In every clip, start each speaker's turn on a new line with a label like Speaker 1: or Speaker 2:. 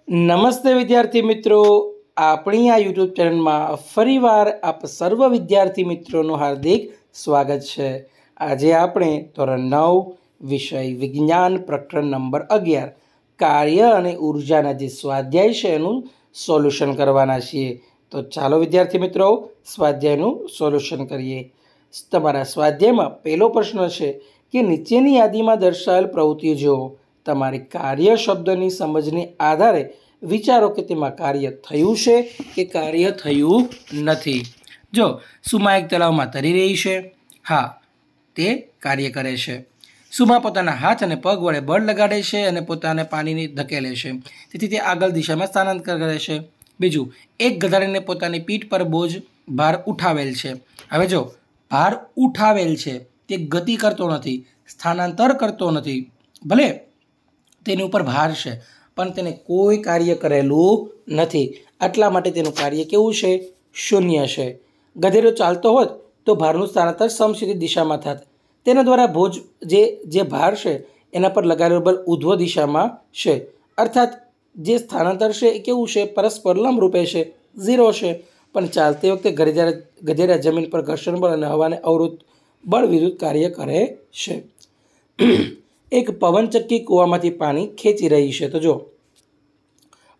Speaker 1: નમસ્તે વિદ્યાર્થી મિત્રો, આપણી આ યુટ્યુબ ચેનલમાં ફરીવાર આપ સર્વ વિદ્યાર્થી મિત્રોનું હાર્દિક સ્વાગત છે। આજે આપણે ધોરણ 9 વિષય વિજ્ઞાન પ્રકરણ નંબર 11 કાર્ય અને ઉર્જાના જે સ્વાધ્યાય છે એનું સોલ્યુશન કરવાના છીએ। તો ચાલો વિદ્યાર્થી મિત્રો સ્વાધ્યાયનું સોલ્યુશન કરીએ। તમારા સ્વાધ્યાયમાં પહેલો પ્રશ્ન છે કે નીચેની યાદીમાં દર્શાવેલ પ્રવૃત્તિઓ જુઓ। તમારી કાર્ય શબ્દની સમજને આધારે વિચારો કે તેમાં કાર્ય થયું છે કે કાર્ય થયું નથી। જો સુમા એક તળાવમાં તરી રહી છે, હા તે કાર્ય કરે છે। સુમા પોતાના હાથ અને પગ વડે બળ લગાડે છે અને પોતાને પાણીની ધકેલે છે, તેથી તે આગળ દિશામાં સ્થાનાંતર કરે છે। બીજું, એક ગધાડીને પોતાની પીઠ પર બોજ ભાર ઉઠાવેલ છે। હવે જો ભાર ઉઠાવેલ છે, તે ગતિ કરતો નથી, સ્થાનાંતર કરતો નથી, ભલે તેની ઉપર ભાર છે પણ તેને કોઈ કાર્ય કરેલું નથી, આટલા માટે તેનું કાર્ય કેવું છે? શૂન્ય છે। ગધેડો ચાલતો હોત તો ભારનું સ્થાનાંતર સમક્ષિતિજ દિશામાં થાત। તેના દ્વારા ભોજ જે ભાર છે એના પર લગાવેલું બળ ઉધ્વ દિશામાં છે, અર્થાત જે સ્થાનાંતર છે એ કેવું છે? પરસ્પર લંબ રૂપે છે, 0 છે। પણ ચાલતી વખતે ગધેડા જમીન પર ઘર્ષણ બળ અને હવાને અવરોધ બળ વિરુદ્ધ કાર્ય કરે છે। એક પવનચક્કી કૂવામાંથી પાણી ખેંચી રહી છે, તો જો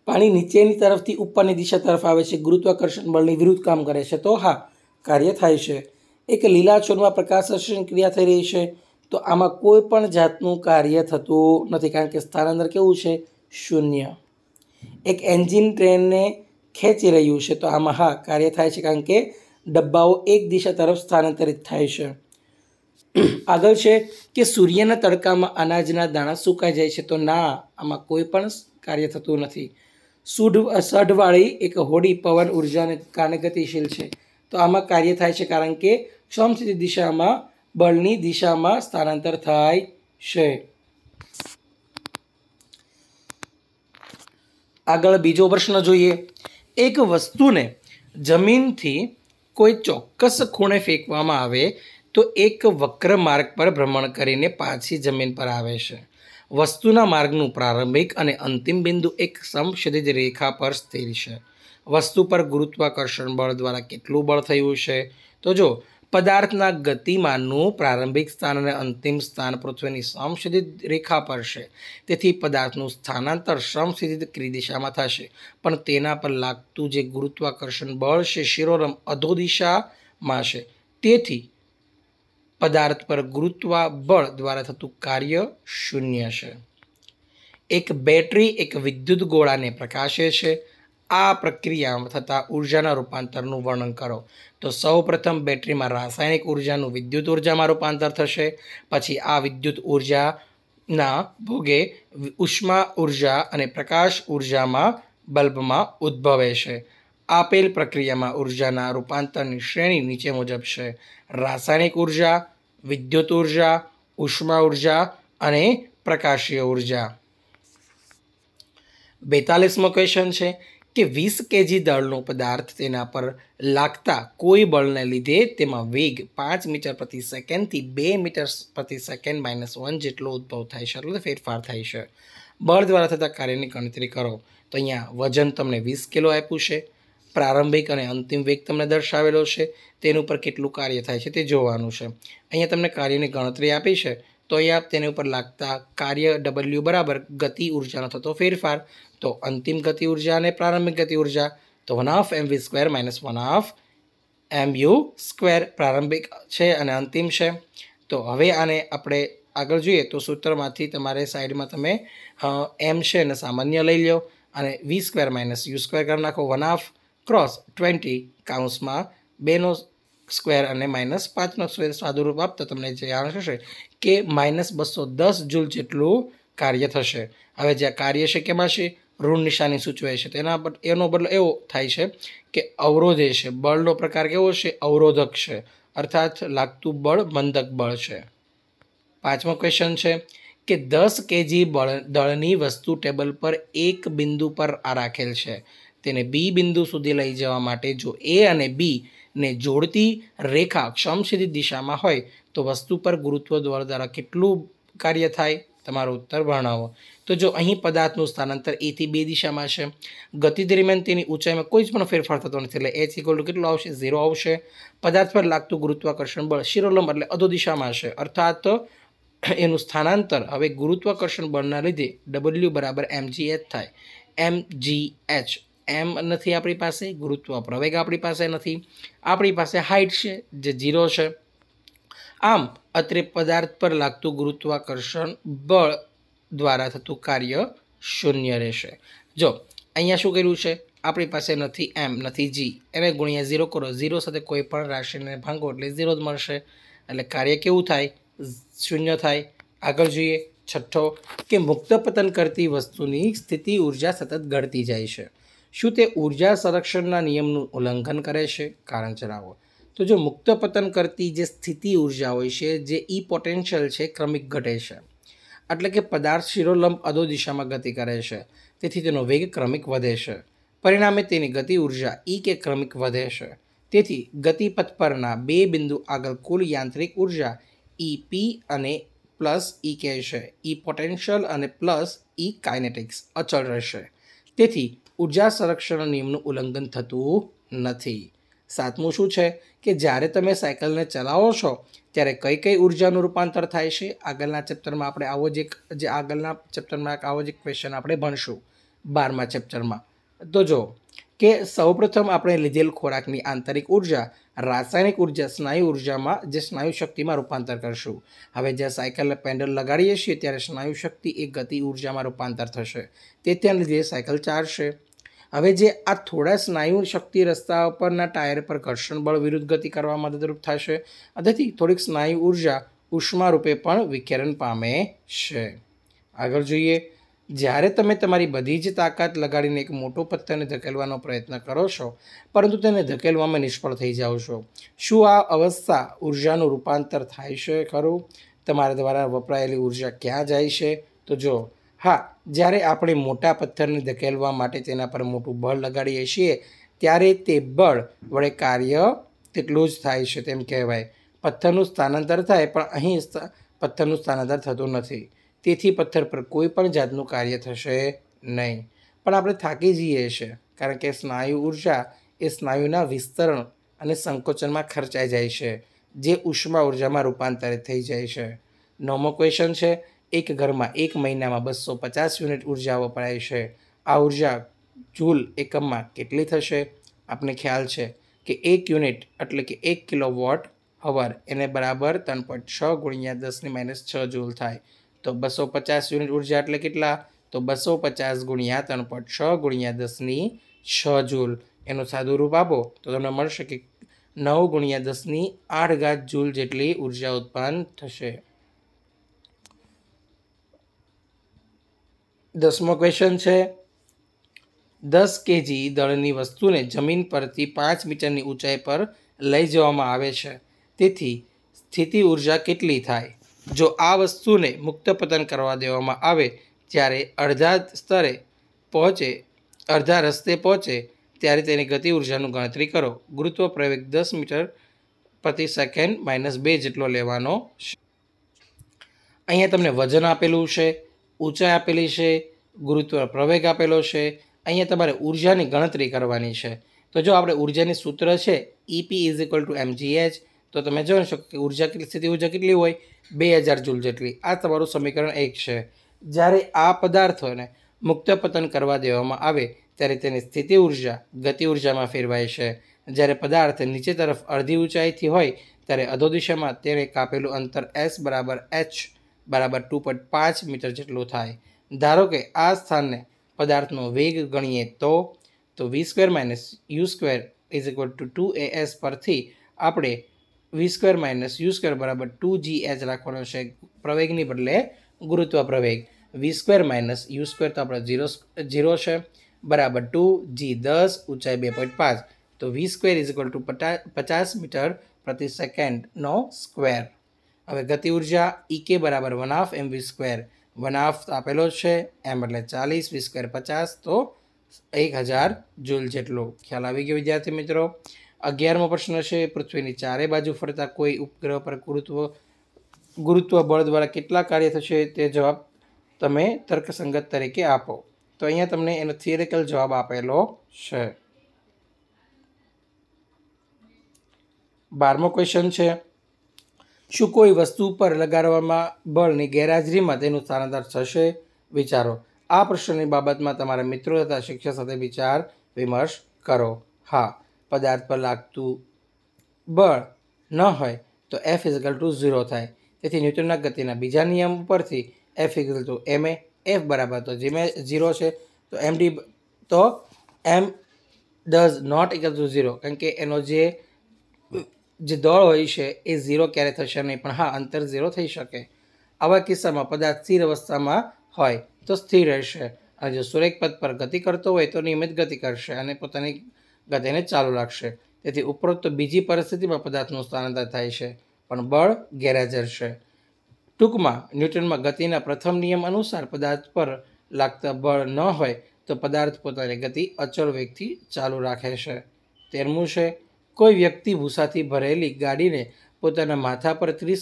Speaker 1: પાણી નીચેની તરફથી ઉપરની દિશા તરફ આવે છે, ગુરુત્વાકર્ષણ બળની વિરુદ્ધ કામ કરે છે, તો હા કાર્ય થાય છે। એક લીલા છોડમાં પ્રકાશ સંશ્લેષણ ક્રિયા થઈ રહી છે, તો આમાં કોઈ પણ જાતનું કાર્ય થતું નથી, કારણ કે સ્થાનાંતર કેવું છે? શૂન્ય। એક એન્જિન ટ્રેનને ખેંચી રહ્યું છે, તો આમાં હા કાર્ય થાય છે, કારણ કે ડબ્બાઓ એક દિશા તરફ સ્થાનાંતરિત થાય છે। આગળ છે કે સૂર્યના તડકામાં અનાજના દાણા સુકાઈ જાય છે, તો ના, આમાં કોઈ પણ કાર્ય થતું નથી। સઢવાળી એક હોડી પવન ઉર્જાને કારણે ગતિશીલ છે, તો આમાં કાર્ય થાય છે, કારણ કે સમક્ષિતિજ દિશામાં બળની દિશામાં સ્થાનાંતર થાય છે। આગળ બીજો પ્રશ્ન જોઈએ। એક વસ્તુને જમીનથી કોઈ ચોક્કસ ખૂણે ફેંકવામાં આવે તો એક વક્ર માર્ગ પર ભ્રમણ કરીને પાછી જમીન પર આવે છે। વસ્તુના માર્ગનું પ્રારંભિક અને અંતિમ બિંદુ એક સમક્ષિતિજ રેખા પર સ્થિર છે। વસ્તુ પર ગુરુત્વાકર્ષણ બળ દ્વારા કેટલું બળ થયું છે? તો જો પદાર્થના ગતિમાનનું પ્રારંભિક સ્થાન અને અંતિમ સ્થાન પૃથ્વીની સમક્ષિતિજ રેખા પર છે, તેથી પદાર્થનું સ્થાનાંતર સમક્ષિતિજ દિશામાં થશે, પણ તેના પર લાગતું જે ગુરુત્વાકર્ષણ બળ છે શિરોરમ અધો દિશામાં છે, તેથી પદાર્થ પર ગુરુત્વ બળ દ્વારા થતું કાર્ય શૂન્ય છે। એક બેટરી એક વિદ્યુત ગોળાને પ્રકાશે છે, આ પ્રક્રિયામાં થતા ઉર્જાના રૂપાંતરનું વર્ણન કરો। તો સૌ પ્રથમ બેટરીમાં રાસાયણિક ઉર્જાનું વિદ્યુત ઉર્જામાં રૂપાંતર થશે, પછી આ વિદ્યુત ઉર્જાના ભોગે ઉષ્મા ઉર્જા અને પ્રકાશ ઉર્જામાં બલ્બમાં ઉદ્ભવે છે। આપેલ પ્રક્રિયામાં ઉર્જાના રૂપાંતરની શ્રેણી નીચે મુજબ છે: રાસાયણિક ઉર્જા, વિદ્યુત ઉર્જા, ઉષ્મા ઉર્જા અને પ્રકાશીય ઉર્જા। 42મો ક્વેશ્ચન છે કે 20 kg દળનો પદાર્થ તેના પર લાગતા કોઈ બળને લીધે તેમાં વેગ 5 મીટર પ્રતિ સેકન્ડથી 2 મીટર પ્રતિ સેકન્ડ -1 જેટલો ઉદ્ભવ થાય છે, એટલે ફેરફાર થાય છે। બળ દ્વારા થતા કાર્યની ગણતરી કરો। તો અહીંયા વજન તમને 20 કિલો આપ્યું છે, પ્રારંભિક અને અંતિમ વેગ તમને દર્શાવેલો છે, તેની ઉપર કેટલું કાર્ય થાય છે તે જોવાનું છે। અહીંયા તમને કાર્યની ગણતરી આપી છે, તો અહીંયા તેની ઉપર લાગતા કાર્ય W બરાબર ગતિ ઉર્જાનો થતો ફેરફાર, તો અંતિમ ગતિ ઉર્જા અને પ્રારંભિક ગતિ ઉર્જા, તો 1/mv² - 1/mu², પ્રારંભિક છે અને અંતિમ છે। તો હવે આને આપણે આગળ જોઈએ તો સૂત્રમાંથી તમારે સાઈડમાં તમે m છે અને સામાન્ય લઈ લો અને v² - u² કરી નાખો, 1/2 × 20 કૌંસમાં 2² અને -5² સાદુરૂપ આપતા તમને જે આવશે કે -210 જૂલ જેટલું કાર્ય થશે। હવે જે કાર્ય છે કેમાં છે? ઋણ નિશાની સૂચવે છે, એનો બદલો એવો થાય છે કે અવરોધે છે। બળનો પ્રકાર કેવો છે? અવરોધક છે, અર્થાત લાગતું બળ બંધક બળ છે। 5મો ક્વેશ્ચન છે કે 10 kg દળની વસ્તુ ટેબલ પર એક બિંદુ પર રાખેલ છે, તેને બી બિંદુ સુધી લઈ જવા માટે જો એ અને બી ને જોડતી રેખા સમક્ષિતિજ દિશામાં હોય તો વસ્તુ પર ગુરુત્વ બળ દ્વારા કેટલું કાર્ય થાય? તો તમારો ઉત્તર વર્ણવો। તો જો અહીં પદાર્થનું સ્થાનાંતર એથી બે દિશામાં છે, ગતિ દરમિયાન તેની ઊંચાઈમાં કોઈ જ પણ ફેરફાર થતો નથી, એટલે h ઇક્વલ ટુ કેટલું આવશે? 0 આવશે। પદાર્થ પર લાગતું ગુરુત્વાકર્ષણ બળ શિરોલંબ એટલે અધો દિશામાં છે, અર્થાત એનું સ્થાનાંતર હવે ગુરુત્વાકર્ષણ બળના લીધે W બરાબર mgh થાય। mgh એમ નથી આપણી પાસે, ગુરુત્વ પ્રવેગ આપણી પાસે નથી, આપણી પાસે હાઇટ છે જે 0 છે। આમ અત્રે પદાર્થ પર લાગતું ગુરુત્વાકર્ષણ બળ દ્વારા થતું કાર્ય શૂન્ય રહેશે। જો અહીંયા શું કર્યું છે, આપણી પાસે નથી એમ નથી જી, એને ગુણ્યા 0 કરો, 0 સાથે કોઈ પણ રાશિને ભાંગો એટલે 0 જ મળશે, એટલે કાર્ય કેવું થાય? શૂન્ય થાય। આગળ જોઈએ છઠ્ઠો કે મુક્ત પતન કરતી વસ્તુની સ્થિતિ ઉર્જા સતત ઘટતી જાય છે, શું તે ઉર્જા સંરક્ષણના નિયમનું ઉલ્લંઘન કરે છે? કારણ જણાવો। તો જો મુક્ત પતન કરતી જે સ્થિતિ ઉર્જા હોય છે, જે ઈ પોટેન્શિયલ છે, ક્રમિક ઘટે છે, એટલે કે પદાર્થ શિરોલંબ અધો દિશામાં ગતિ કરે છે, તેથી તેનો વેગ ક્રમિક વધે છે, પરિણામે તેની ગતિ ઉર્જા ઈ કે ક્રમિક વધે છે। તેથી ગતિપથ પરના બે બિંદુ આગળ કુલ યાંત્રિક ઉર્જા ઈ અને પ્લસ ઈ કે છે, ઈ પોટેન્શિયલ અને પ્લસ ઈ કાઇનેટિક્સ અચળ રહેશે, તેથી ઉર્જા સંરક્ષણ નિયમનું ઉલ્લંઘન થતું નથી। સાતમું શું છે કે જ્યારે તમે સાયકલને ચલાવો છો ત્યારે કઈ કઈ ઉર્જાનું રૂપાંતર થાય છે? આગળના ચેપ્ટરમાં આપણે આવો જ એક ક્વેશ્ચન આપણે ભણશું 12મા ચેપ્ટરમાં। તો જો કે સૌપ્રથમ આપણે લીધેલ ખોરાકની આંતરિક ઉર્જા રાસાયણિક ઉર્જા સ્નાયુ ઉર્જામાં જે સ્નાયુ શક્તિમાં રૂપાંતર કરશું। હવે જ્યાં સાયકલને પેન્ડલ લગાડીએ છીએ ત્યારે સ્નાયુ શક્તિ એ ગતિ ઉર્જામાં રૂપાંતર થશે, તેના લીધે સાયકલ ચાલશે। હવે જે આ થોડા સ્નાયુ શક્તિ રસ્તા પરના ટાયર પર ઘર્ષણ બળ વિરુદ્ધ ગતિ કરવામાં મદદરૂપ થશે, તેથી થોડીક સ્નાયુ ઉર્જા ઉષ્મા રૂપે પણ વિકિરણ પામે છે। આગળ જોઈએ, જ્યારે તમે તમારી બધી જ તાકાત લગાડીને એક મોટો પથ્થરને ધકેલવાનો પ્રયત્ન કરો છો, પરંતુ તેને ધકેલવામાં નિષ્ફળ થઈ જાઓ છો, શું આ અવસ્થા ઉર્જાનું રૂપાંતર થાય છે ખરું? તમારા દ્વારા વપરાયેલી ઉર્જા ક્યાં જાય છે? તો જો હા, જ્યારે આપણે મોટા પથ્થરને ધકેલવા માટે તેના પર મોટું બળ લગાડીએ છીએ ત્યારે તે બળ વડે કાર્ય તેટલું જ થાય છે તેમ કહેવાય। પથ્થરનું સ્થાનાંતર થાય પણ અહીં પથ્થરનું સ્થાનાંતર થતું નથી, તેથી પથ્થર પર કોઈ પણ જાતનું કાર્ય થશે નહીં, પણ આપણે થાકી જઈએ છીએ કારણ કે સ્નાયુ ઉર્જા એ સ્નાયુના વિસ્તરણ અને સંકોચનમાં ખર્ચાઈ જાય છે, જે ઉષ્મા ઉર્જામાં રૂપાંતરિત થઈ જાય છે। 9મો ક્વેશ્ચન છે, એક ઘરમાં એક મહિનામાં 250 યુનિટ ઉર્જા વપરાય છે, આ ઉર્જા જૂલ એકમમાં કેટલી થશે? આપને ખ્યાલ છે કે 1 યુનિટ એટલે કે 1 કિલોવોટ અવર એને બરાબર 3.6 ગુણ્યા 10⁻6 જૂલ થાય, તો 250 યુનિટ ઉર્જા એટલે કેટલા? તો 250 ગુણ્યા 3.6 ગુણ્યા 10⁻6 જૂલ, એનું સાદું રૂપ આપો તો તમને મળશે કે 9 ગુણ્યા 10⁸ જૂલ જેટલી ઉર્જા ઉત્પન્ન થશે। 10મો ક્વેશ્ચન છે, 10 કેજી દળની વસ્તુને જમીન પરથી 5 મીટરની ઊંચાઈ પર લઈ જવામાં આવે છે, તેથી સ્થિતિ ઉર્જા કેટલી થાય? જો આ વસ્તુને મુક્ત પતન કરવા દેવામાં આવે ત્યારે અડધા રસ્તે પહોંચે ત્યારે તેની ગતિ ઉર્જાનું ગણતરી કરો। ગુરુત્વ પ્રવેગ 10 મીટર પ્રતિ સેકન્ડ -2 જેટલો લેવાનો છે। અહીંયા તમને વજન આપેલું છે, ઊંચાઈ આપેલી છે, ગુરુત્વ પ્રવેગ આપેલો છે, અહીંયા તમારે ઉર્જાની ગણતરી કરવાની છે। તો જો આપણે ઉર્જાની સૂત્ર છે EP = mgh, તો તમે જોઈ શકો કે સ્થિતિ ઉર્જા કેટલી હોય? 2000 જૂલ જેટલી। આ તમારું સમીકરણ 1 છે। જ્યારે આ પદાર્થોને મુક્ત પતન કરવા દેવામાં આવે ત્યારે તેની સ્થિતિ ઉર્જા ગતિ ઉર્જામાં ફેરવાય છે। જ્યારે પદાર્થ નીચે તરફ અડધી ઊંચાઈથી હોય ત્યારે અધો દિશામાં તેણે કાપેલું અંતર s બરાબર h બરાબર 2.5 મીટર જેટલું થાય। ધારો કે આ સ્થાનને પદાર્થનો વેગ ગણીએ તો v² - u² = 2as પરથી આપણે v² - u² બરાબર 2gh રાખવાનો છે, પ્રવેગની બદલે ગુરુત્વ પ્રવેગ। v² - u² તો આપણે 0 છે, બરાબર 2g 10 ઊંચાઈ 2.5, તો v² = 50 મીટર પ્રતિ સેકન્ડનો સ્ક્વેર। હવે ગતિ ઉર્જા EK બરાબર 1/2 mv², 1/2 આપેલો છે, m એટલે 40, v² 50, તો 1000 જૂલ જેટલો। ખ્યાલ આવી ગયો વિદ્યાર્થી મિત્રો। 11મો પ્રશ્ન છે, પૃથ્વીની ચારે બાજુ ફરતા કોઈ ઉપગ્રહ પર ગુરુત્વ બળ દ્વારા કેટલા કાર્ય થશે? તે જવાબ તમે તર્કસંગત તરીકે આપો. તો અહીંયા તમને એનો થિયરિકલ જવાબ આપેલો છે. 12મો ક્વેશ્ચન છે, શું કોઈ વસ્તુ પર લગાડવામાં બળની ગેરહાજરીમાં તેનું સ્થાનાંતર થશે? વિચારો. આ પ્રશ્નની બાબતમાં તમારા મિત્રો તથા શિક્ષક સાથે વિચાર વિમર્શ કરો. હા, પદાર્થ પર લાગતું બળ ન હોય તો F = 0 થાય. તેથી ન્યૂટનના ગતિના બીજા નિયમ પરથી F = ma. F બરાબર તો 0 છે, તો md તો m does not equal to 0, કારણ કે એનો જે દળ હોય છે એ 0 ક્યારે થશે નહીં, પણ હા, અંતર 0 થઈ શકે. આવા કિસ્સામાં પદાર્થ સ્થિર અવસ્થામાં હોય તો સ્થિર રહેશે, અને જો સુરેખ પથ પર ગતિ કરતો હોય તો નિયમિત ગતિ કરશે અને પોતાની ગતિને ચાલુ રાખશે. તેથી ઉપરોક્ત બીજી પરિસ્થિતિમાં પદાર્થનું સ્થાનાંતર થાય છે, પણ બળ ગેરહાજર છે. ટૂંકમાં ન્યૂટનમાં ગતિના પ્રથમ નિયમ અનુસાર પદાર્થ પર લાગતા બળ ન હોય તો પદાર્થ પોતાની ગતિ અચળ વેગથી ચાલુ રાખે છે. 13મું છે, કોઈ વ્યક્તિ ભૂસાથી ભરેલી ગાડીને પોતાના માથા પર 30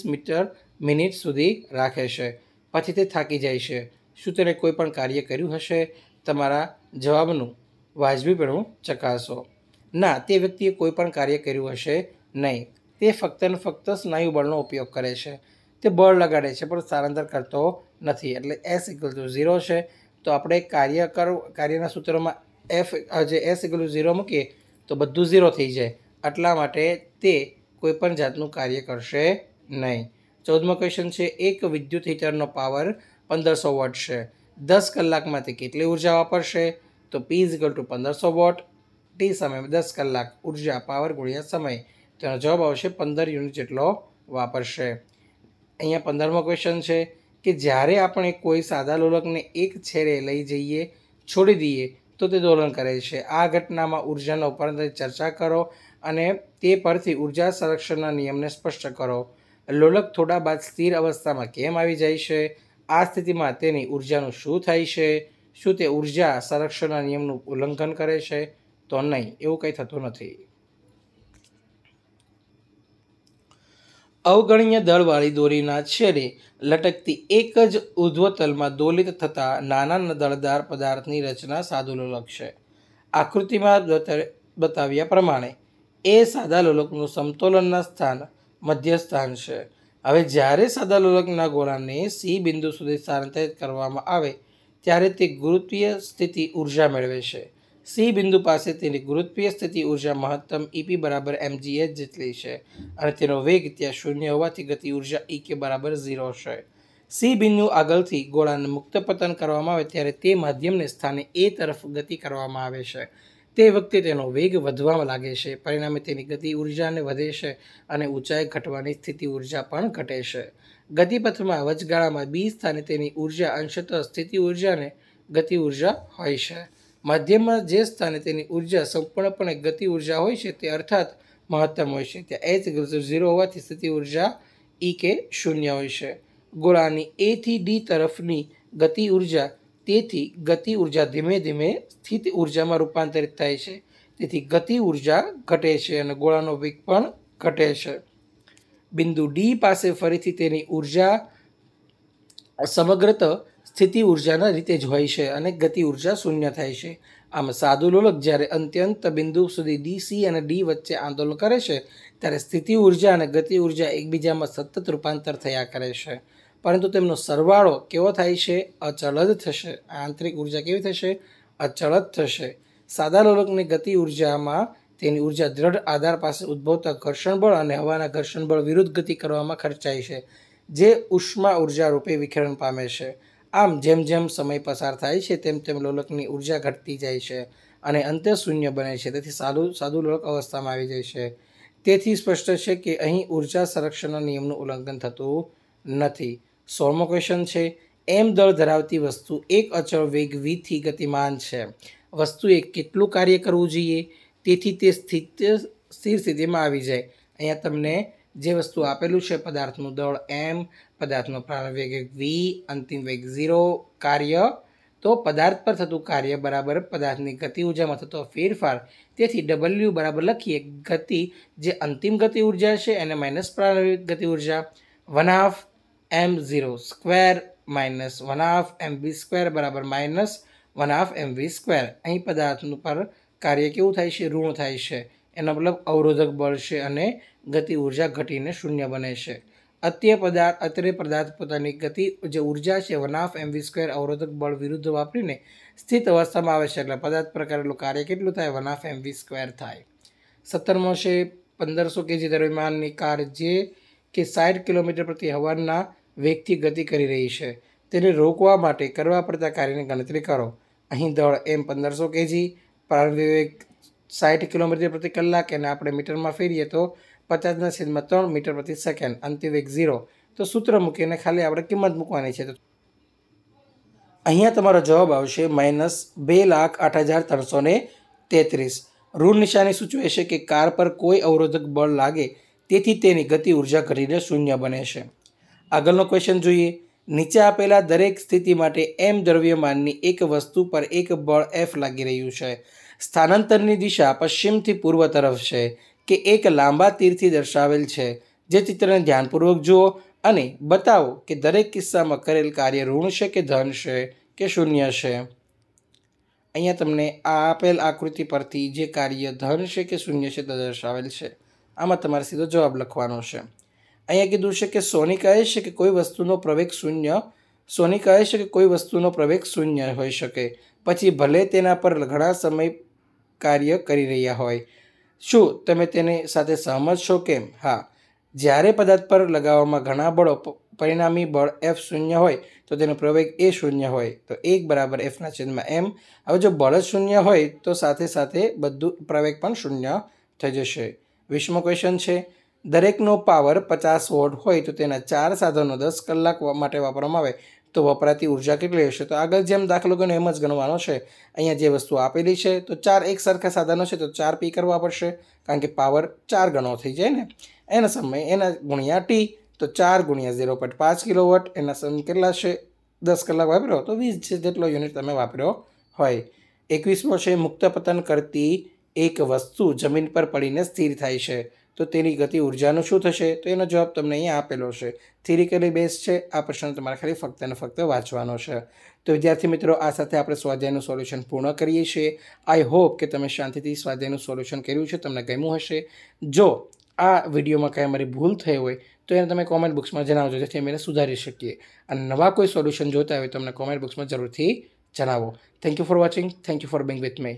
Speaker 1: મિનિટ સુધી રાખે છે, પછી તે થાકી જાય છે. શું તેણે કોઈ પણ કાર્ય કર્યું હશે? તમારા જવાબનું વાજબીપણું ચકાસો. ના, તે વ્યક્તિએ કોઈ પણ કાર્ય કર્યું હશે નહીં. તે ફક્ત ને ફક્ત સ્નાયુ બળનો ઉપયોગ કરે છે. તે બળ લગાડે છે પણ સ્થાનાંતર કરતો નથી. એટલે S = 0 છે. તો આપણે કાર્યના સૂત્રોમાં S = 0 મૂકીએ તો બધું 0 થઈ જાય. એટલા માટે તે કોઈ પણ જાતનું કાર્ય કરશે નહીં. 14મો ક્વેશ્ચન છે, એક વિદ્યુત હીટરનો પાવર 1500 વોટ છે. 10 કલાકમાં તે કેટલી ઉર્જા વાપરશે? તો P = 1500 વોટ. ટી સમય 10 કલાક ઉર્જા પાવર ગુણ્યા સમય. તેનો જવાબ આવશે 15 યુનિટ જેટલો વાપરશે. અહીંયા 15મો ક્વેશ્ચન છે કે જ્યારે આપણે કોઈ સાદા લોલકને એક છેડે લઈ જઈએ છોડી દઈએ તો તે દોલન કરે છે. આ ઘટનામાં ઉર્જાના ઉપાદાનની ચર્ચા કરો અને તે પરથી ઉર્જા સંરક્ષણના નિયમને સ્પષ્ટ કરો. લોલક થોડા બાદ સ્થિર અવસ્થામાં કેમ આવી જાય છે? આ સ્થિતિમાં તેની ઉર્જાનું શું થાય છે? શું તે ઉર્જા સંરક્ષણના નિયમનું ઉલ્લંઘન કરે છે? તો નહીં, એવું કંઈ થતું નથી. અવગણ્ય દળવાળી દોરીના છેડે લટકતી એક જ ઉર્ધ્વતલમાં દોલિત થતા નાના દળદાર પદાર્થની રચના સાદું લોલક છે. આકૃતિમાં બતાવ્યા પ્રમાણે એ સાદા લોલકનું સમતોલનના સ્થાન મધ્ય સ્થાન છે. હવે જ્યારે સાદા લોલકના ગોળાને C બિંદુ સુધી સ્થાનાંતરિત કરવામાં આવે ત્યારે તે ગુરુત્વીય સ્થિતિ ઉર્જા મેળવે છે. C બિંદુ પાસે તેની ગુરુત્વીય સ્થિતિ ઉર્જા મહત્તમ EP = mgh જેટલી છે અને તેનો વેગ ત્યાં 0 હોવાથી ગતિ ઉર્જા EK = 0 છે. C બિંદુ આગળથી ગોળાને મુક્ત પતન કરવામાં આવે ત્યારે તે માધ્યમને સ્થાને A તરફ ગતિ કરવામાં આવે છે. તે વખતે તેનો વેગ વધવા લાગે છે, પરિણામે તેની ગતિ ઉર્જાને વધે છે અને ઊંચાઈ ઘટવાની સ્થિતિ ઉર્જા પણ ઘટે છે. ગતિપથમાં વચગાળામાં B સ્થાને તેની ઉર્જા અંશતઃ સ્થિતિ ઉર્જા અને ગતિ ઉર્જા હોય છે. મધ્યમાં જે સ્થાને તેની ઉર્જા સંપૂર્ણપણે ગતિ ઉર્જા હોય છે તે અર્થાત મહત્તમ હોય છે, ત્યાં H = 0 હોવાથી સ્થિતિ ઉર્જા EK 0 હોય છે. ગોળાની A થી D તરફની ગતિ ઉર્જા, તેથી ગતિ ઉર્જા ધીમે ધીમે સ્થિત ઉર્જામાં રૂપાંતરિત થાય છે. તેથી ગતિ ઉર્જા ઘટે છે અને ગોળાનો વેગ પણ ઘટે છે. બિંદુ D પાસે ફરીથી તેની ઉર્જા સમગ્રત સ્થિતિ ઉર્જાના રીતે જ હોય છે અને ગતિ ઉર્જા 0 થાય છે. આમ સાદું લોલક જ્યારે અત્યંત બિંદુ સુધી D, C અને D વચ્ચે આંદોલન કરે છે ત્યારે સ્થિતિ ઉર્જા અને ગતિ ઉર્જા એકબીજામાં સતત રૂપાંતર થયા કરે છે, પરંતુ તેમનો સરવાળો કેવો થાય છે? અચળ જ થશે. આંતરિક ઉર્જા કેવી થશે? અચળ જ થશે. સાદા લોલકની ગતિ ઉર્જામાં તેની ઉર્જા દ્રઢ આધાર પાસે ઉદ્ભવતા ઘર્ષણ બળ અને હવાના ઘર્ષણ બળ વિરુદ્ધ ગતિ કરવામાં ખર્ચાય છે, જે ઉષ્મા ઉર્જા રૂપે વિખેરણ પામે છે. આમ જેમ જેમ સમય પસાર થાય છે તેમ તેમ લોલકની ઉર્જા ઘટતી જાય છે અને અંતે શૂન્ય બને છે. તેથી સાદું લોલક અવસ્થામાં આવી જાય છે. તેથી સ્પષ્ટ છે કે અહીં ઉર્જા સંરક્ષણના નિયમનું ઉલ્લંઘન થતું નથી. 16મો ક્વેશ્ચન છે, m દળ ધરાવતી વસ્તુ એક અચળ વેગ v થી ગતિમાન છે. વસ્તુએ કેટલું કાર્ય કરવું જોઈએ તેથી તે સ્થિર સ્થિતિમાં આવી જાય? અહીંયા તમને જે વસ્તુ આપેલું છે, પદાર્થનું દળ m, પદાર્થનો પ્રારંભિક વેગ v, અંતિમ વેગ 0, કાર્ય તો પદાર્થ પર થતું કાર્ય બરાબર પદાર્થની ગતિ ઉર્જામાં થતો ફેરફાર. તેથી W બરાબર લખીએ ગતિ, જે અંતિમ ગતિ ઉર્જા છે, એને માઇનસ પ્રારંભિક ગતિ ઉર્જા 1/2 m0 સ્ક્વેર માઇનસ 1/2 mv² બરાબર માઇનસ 1/2 mv². અહીં પદાર્થનું પર કાર્ય કેવું થાય છે? ઋણ થાય છે. એનો મતલબ અવરોધક બળ છે અને ગતિ ઉર્જા ઘટીને શૂન્ય બને છે. અત્યારે પદાર્થ પોતાની ગતિ જે ઉર્જા છે 1/2 mv² અવરોધક બળ વિરુદ્ધ વાપરીને સ્થિત અવસ્થામાં આવે છે. એટલે પદાર્થ પર કરેલું કાર્ય કેટલું થાય? 1/2 mv² થાય. 17મો છે 1500 kg દ્રવ્યમાનની કાર જે કે 60 કિલોમીટર પ્રતિ હવાના વેગથી ગતિ કરી રહી છે, તેને રોકવા માટે કરવા પડતા કાર્યની ગણતરી કરો. અહીં દળ m 1500 kg, પ્રારંભિક વેગ 60 કિલોમીટર પ્રતિ કલાક, અને આપણે મીટરમાં ફેરીએ તો 50/3 મીટર પ્રતિ સેકન્ડ, અંતિમ વેગ 0. તો સૂત્ર મૂકીને ખાલી આપણે કિંમત મૂકવાની છે. તો અહીંયા તમારો જવાબ આવશે -2,08,333. ઋણ નિશાની સૂચવે છે કે કાર પર કોઈ અવરોધક બળ લાગે તેથી તેની ગતિ ઉર્જા ઘટીને શૂન્ય બને છે. આગળનો ક્વેશ્ચન જોઈએ. નીચે આપેલા દરેક સ્થિતિ માટે m દ્રવ્યમાનની એક વસ્તુ પર એક બળ F લાગી રહ્યું છે. સ્થાનાંતરની દિશા પશ્ચિમથી પૂર્વ તરફ છે કે એક લાંબા તીરથી દર્શાવેલ છે. જે ચિત્રને ધ્યાનપૂર્વક જુઓ અને બતાવો કે દરેક કિસ્સામાં કરેલ કાર્ય ઋણ છે કે ધન છે કે શૂન્ય છે. અહીંયા તમને આ આપેલ આકૃતિ પરથી જે કાર્ય ધન છે કે શૂન્ય છે તે દર્શાવેલ છે. આમાં તમારે સીધો જવાબ લખવાનો છે. અહીંયા કીધું છે કે સોની કહે છે કે કોઈ વસ્તુનો પ્રવેગ શૂન્ય હોઈ શકે પછી ભલે તેના પર ઘણા સમય કાર્ય કરી રહ્યા હોય. શું તમે તેની સાથે સહમત છો? કેમ? હા. જ્યારે પદાર્થ પર લગાવવામાં ઘણા બળો પરિણામી બળ F શૂન્ય હોય તો તેનો પ્રવેગ એ શૂન્ય હોય તો 1 બરાબર F/m. હવે જો બળ જ શૂન્ય હોય તો સાથે સાથે બધું પ્રવેગ પણ શૂન્ય થઈ જશે. 20મો ક્વેશ્ચન છે. દરેકનો પાવર 50 વોટ હોય તો તેના 4 સાધનો 10 કલાક માટે વાપરવામાં આવે તો વપરાતી ઉર્જા કેટલી હશે? તો આગળ જેમ દાખલો ગણો એમ જ ગણવાનો છે. અહીંયા જે વસ્તુ આપેલી છે તો 4 એક સરખા સાધનો છે તો 4 પી કરવા પડશે કારણ કે પાવર 4 ગણો થઈ જાય ને. એના સમય એના ગુણ્યા ટી તો 4 ગુણ્યા 0.5 કિલોવોટ. એના સમય કેટલા છે? 10 કલાક વાપર્યો તો 20 જેટલો યુનિટ તમે વાપર્યો હોય. 21મો છે. મુક્ત પતન કરતી એક વસ્તુ જમીન પર પડીને સ્થિર થાય છે તો તેની ગતિ ઉર્જાનું શું થશે? તો એનો જવાબ તમને અહીંયા આપેલો છે. થિયરિકલી બેઝ છે. આ પ્રશ્ન તમારે ખાલી ફક્ત અને ફક્ત વાંચવાનો છે. તો વિદ્યાર્થી મિત્રો, આ સાથે આપણે સ્વાધ્યાયનું સોલ્યુશન પૂર્ણ કરીએ છીએ. આઈ હોપ કે તમે શાંતિથી સ્વાધ્યાયનું સોલ્યુશન કર્યું છે, તમને ગમ્યું હશે. જો આ વિડીયોમાં કાંઈ અમારી ભૂલ થઈ હોય તો એને તમે કોમેન્ટ બોક્સમાં જણાવજો જેથી અમે એને સુધારી શકીએ. અને નવા કોઈ સોલ્યુશન જોતા હોય તો અમને કોમેન્ટ બોક્સમાં જરૂરથી જણાવો. Thank you for watching. Thank you for Bing with me.